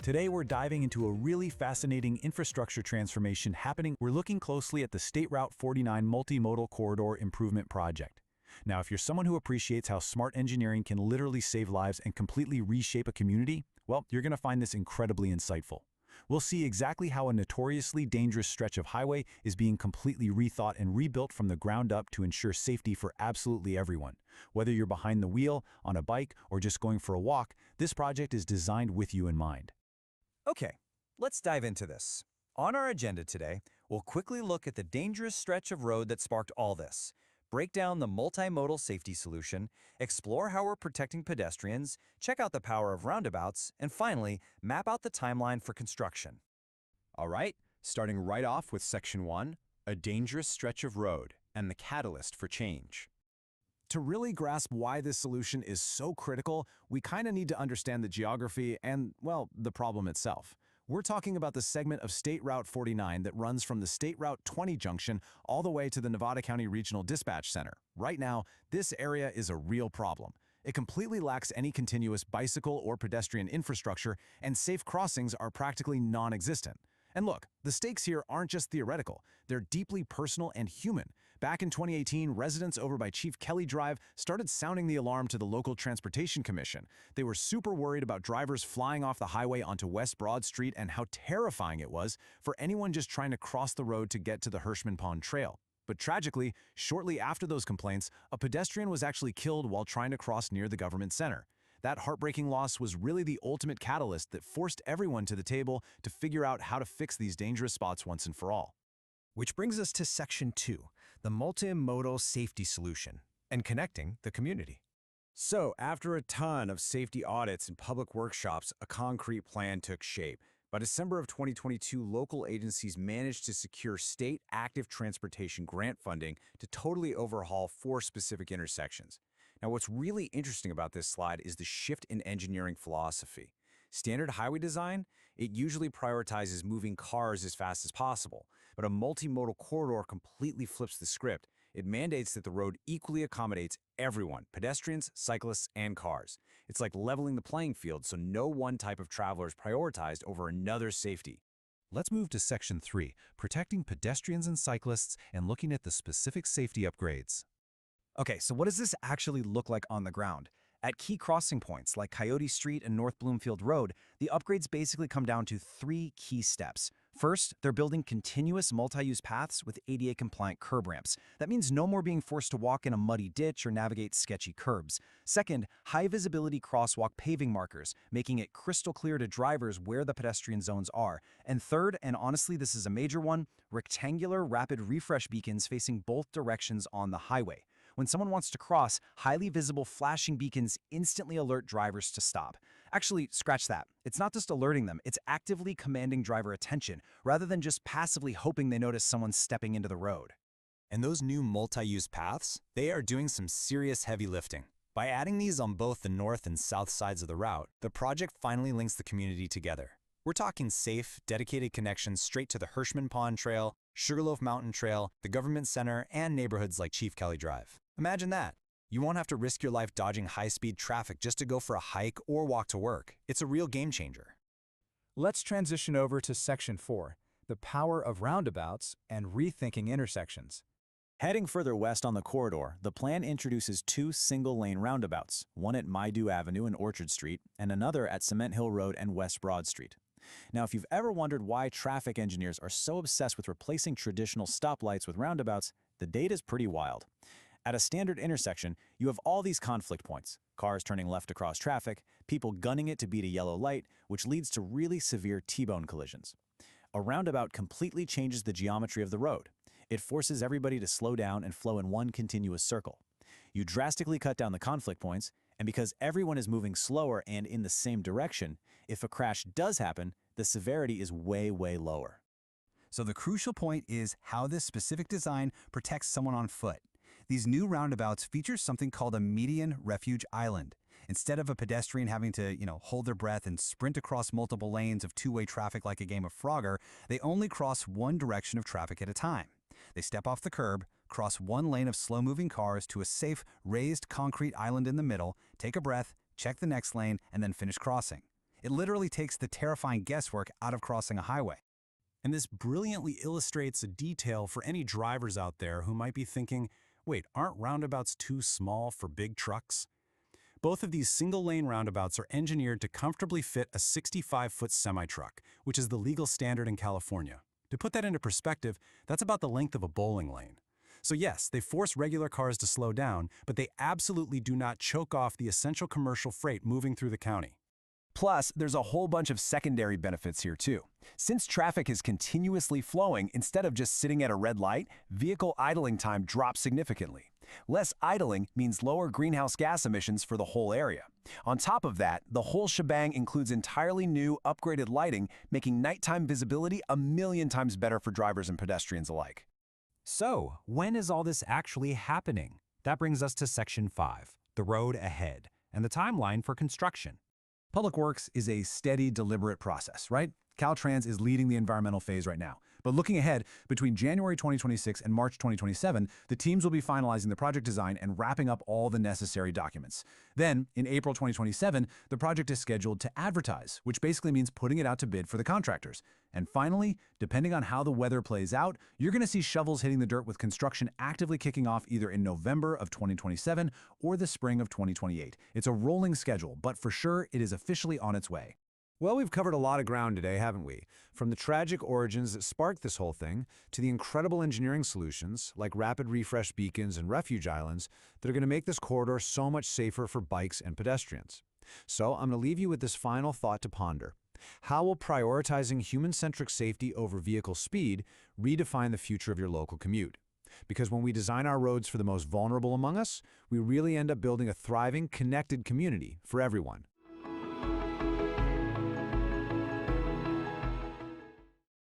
Today we're diving into a really fascinating infrastructure transformation happening. We're looking closely at the State Route 49 Multimodal Corridor Improvement Project. Now, if you're someone who appreciates how smart engineering can literally save lives and completely reshape a community, well, you're going to find this incredibly insightful. We'll see exactly how a notoriously dangerous stretch of highway is being completely rethought and rebuilt from the ground up to ensure safety for absolutely everyone. Whether you're behind the wheel, on a bike, or just going for a walk, this project is designed with you in mind. Okay, let's dive into this. On our agenda today, we'll quickly look at the dangerous stretch of road that sparked all this, break down the multimodal safety solution, explore how we're protecting pedestrians, check out the power of roundabouts, and finally, map out the timeline for construction. All right, starting right off with Section 1, a dangerous stretch of road and the catalyst for change. To really grasp why this solution is so critical, we kind of need to understand the geography and, well, the problem itself. We're talking about the segment of State Route 49 that runs from the State Route 20 junction all the way to the Nevada County Regional Dispatch Center. Right now, this area is a real problem. It completely lacks any continuous bicycle or pedestrian infrastructure, and safe crossings are practically non-existent. And look, the stakes here aren't just theoretical, they're deeply personal and human. Back in 2018, residents over by Chief Kelly Drive started sounding the alarm to the local Transportation Commission. They were super worried about drivers flying off the highway onto West Broad Street and how terrifying it was for anyone just trying to cross the road to get to the Hirschman Pond Trail. But tragically, shortly after those complaints, a pedestrian was actually killed while trying to cross near the government center. That heartbreaking loss was really the ultimate catalyst that forced everyone to the table to figure out how to fix these dangerous spots once and for all. Which brings us to Section 2, the multimodal safety solution, and connecting the community. So, after a ton of safety audits and public workshops, a concrete plan took shape. By December of 2022, local agencies managed to secure state active transportation grant funding to totally overhaul 4 specific intersections. Now, what's really interesting about this slide is the shift in engineering philosophy. Standard highway design, it usually prioritizes moving cars as fast as possible, but a multimodal corridor completely flips the script. It mandates that the road equally accommodates everyone, pedestrians, cyclists, and cars. It's like leveling the playing field so no one type of traveler is prioritized over another's safety. Let's move to Section 3, protecting pedestrians and cyclists and looking at the specific safety upgrades. Okay, so what does this actually look like on the ground? At key crossing points like Coyote Street and North Bloomfield Road, the upgrades basically come down to 3 key steps. First, they're building continuous multi-use paths with ADA-compliant curb ramps. That means no more being forced to walk in a muddy ditch or navigate sketchy curbs. Second, high-visibility crosswalk paving markers, making it crystal clear to drivers where the pedestrian zones are. And third, and honestly this is a major one, rectangular rapid refresh beacons facing both directions on the highway. When someone wants to cross, highly visible flashing beacons instantly alert drivers to stop. Actually, scratch that. It's not just alerting them, it's actively commanding driver attention, rather than just passively hoping they notice someone stepping into the road. And those new multi-use paths, they are doing some serious heavy lifting. By adding these on both the north and south sides of the route, the project finally links the community together. We're talking safe, dedicated connections straight to the Hirschman Pond Trail, Sugarloaf Mountain Trail, the Government Center, and neighborhoods like Chief Kelly Drive. Imagine that. You won't have to risk your life dodging high-speed traffic just to go for a hike or walk to work. It's a real game changer. Let's transition over to Section 4, the power of roundabouts and rethinking intersections. Heading further west on the corridor, the plan introduces 2 single-lane roundabouts, one at Maidu Avenue and Orchard Street, and another at Cement Hill Road and West Broad Street. Now, if you've ever wondered why traffic engineers are so obsessed with replacing traditional stoplights with roundabouts, the data's pretty wild. At a standard intersection, you have all these conflict points, cars turning left across traffic, people gunning it to beat a yellow light, which leads to really severe T-bone collisions. A roundabout completely changes the geometry of the road. It forces everybody to slow down and flow in one continuous circle. You drastically cut down the conflict points, and because everyone is moving slower and in the same direction, if a crash does happen, the severity is way, way lower. So the crucial point is how this specific design protects someone on foot. These new roundabouts feature something called a median refuge island. Instead of a pedestrian having to, hold their breath and sprint across multiple lanes of two-way traffic like a game of Frogger, they only cross one direction of traffic at a time. They step off the curb, cross one lane of slow-moving cars to a safe, raised concrete island in the middle, take a breath, check the next lane, and then finish crossing. It literally takes the terrifying guesswork out of crossing a highway. And this brilliantly illustrates a detail for any drivers out there who might be thinking, wait, aren't roundabouts too small for big trucks? Both of these single-lane roundabouts are engineered to comfortably fit a 65-foot semi-truck, which is the legal standard in California. To put that into perspective, that's about the length of a bowling lane. So yes, they force regular cars to slow down, but they absolutely do not choke off the essential commercial freight moving through the county. Plus, there's a whole bunch of secondary benefits here too. Since traffic is continuously flowing instead of just sitting at a red light, vehicle idling time drops significantly. Less idling means lower greenhouse gas emissions for the whole area. On top of that, the whole shebang includes entirely new, upgraded lighting, making nighttime visibility 1,000,000 times better for drivers and pedestrians alike. So, when is all this actually happening? That brings us to Section 5, the road ahead, and the timeline for construction. Public Works is a steady, deliberate process, right? Caltrans is leading the environmental phase right now. But looking ahead, between January 2026 and March 2027, the teams will be finalizing the project design and wrapping up all the necessary documents. Then, in April 2027, the project is scheduled to advertise, which basically means putting it out to bid for the contractors. And finally, depending on how the weather plays out, you're going to see shovels hitting the dirt with construction actively kicking off either in November of 2027 or the spring of 2028. It's a rolling schedule, but for sure, it is officially on its way. Well, we've covered a lot of ground today, haven't we? From the tragic origins that sparked this whole thing, to the incredible engineering solutions, like rapid refresh beacons and refuge islands, that are going to make this corridor so much safer for bikes and pedestrians. So I'm going to leave you with this final thought to ponder. How will prioritizing human-centric safety over vehicle speed redefine the future of your local commute? Because when we design our roads for the most vulnerable among us, we really end up building a thriving, connected community for everyone.